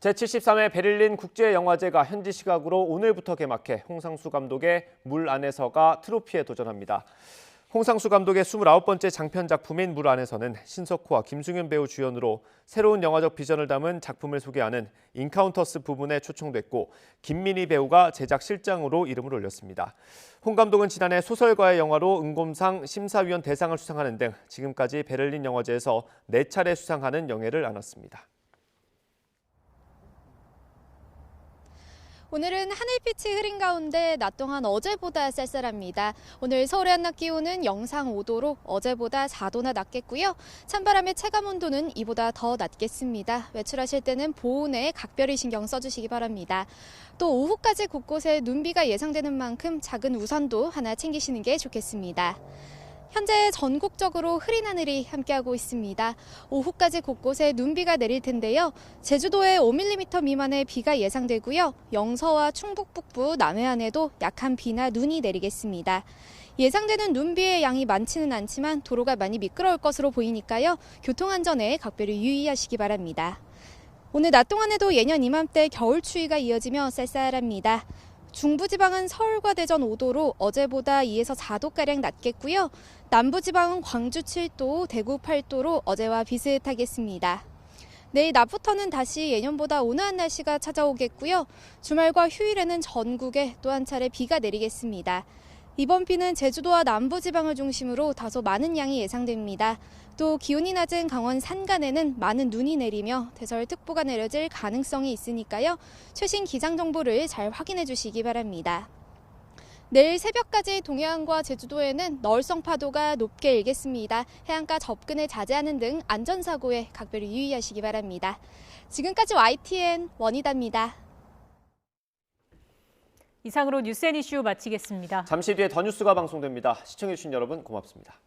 Speaker 1: 제73회 베를린 국제영화제가 현지 시각으로 오늘부터 개막해 홍상수 감독의 물 안에서가 트로피에 도전합니다. 홍상수 감독의 29번째 장편 작품인 물 안에서는 신석호와 김승윤 배우 주연으로 새로운 영화적 비전을 담은 작품을 소개하는 인카운터스 부분에 초청됐고 김민희 배우가 제작 실장으로 이름을 올렸습니다. 홍 감독은 지난해 소설가의 영화로 은곰상 심사위원 대상을 수상하는 등 지금까지 베를린 영화제에서 4차례 수상하는 영예를 안았습니다.
Speaker 17: 오늘은 하늘빛이 흐린 가운데 낮 동안 어제보다 쌀쌀합니다. 오늘 서울의 한낮 기온은 영상 5도로 어제보다 4도나 낮겠고요. 찬바람의 체감 온도는 이보다 더 낮겠습니다. 외출하실 때는 보온에 각별히 신경 써주시기 바랍니다. 또 오후까지 곳곳에 눈비가 예상되는 만큼 작은 우산도 하나 챙기시는 게 좋겠습니다. 현재 전국적으로 흐린 하늘이 함께하고 있습니다. 오후까지 곳곳에 눈비가 내릴 텐데요. 제주도에 5mm 미만의 비가 예상되고요. 영서와 충북 북부, 남해안에도 약한 비나 눈이 내리겠습니다. 예상되는 눈비의 양이 많지는 않지만 도로가 많이 미끄러울 것으로 보이니까요. 교통안전에 각별히 유의하시기 바랍니다. 오늘 낮 동안에도 예년 이맘때 겨울 추위가 이어지며 쌀쌀합니다. 중부지방은 서울과 대전 5도로 어제보다 2에서 4도가량 낮겠고요. 남부지방은 광주 7도, 대구 8도로 어제와 비슷하겠습니다. 내일 낮부터는 다시 예년보다 온화한 날씨가 찾아오겠고요. 주말과 휴일에는 전국에 또 한 차례 비가 내리겠습니다. 이번 비는 제주도와 남부지방을 중심으로 다소 많은 양이 예상됩니다. 또 기온이 낮은 강원 산간에는 많은 눈이 내리며 대설특보가 내려질 가능성이 있으니까요. 최신 기상 정보를 잘 확인해 주시기 바랍니다. 내일 새벽까지 동해안과 제주도에는 너울성 파도가 높게 일겠습니다. 해안가 접근을 자제하는 등 안전사고에 각별히 유의하시기 바랍니다. 지금까지 YTN 원희다입니다.
Speaker 2: 이상으로 뉴스 앤 이슈 마치겠습니다.
Speaker 1: 잠시 뒤에 더 뉴스가 방송됩니다. 시청해주신 여러분 고맙습니다.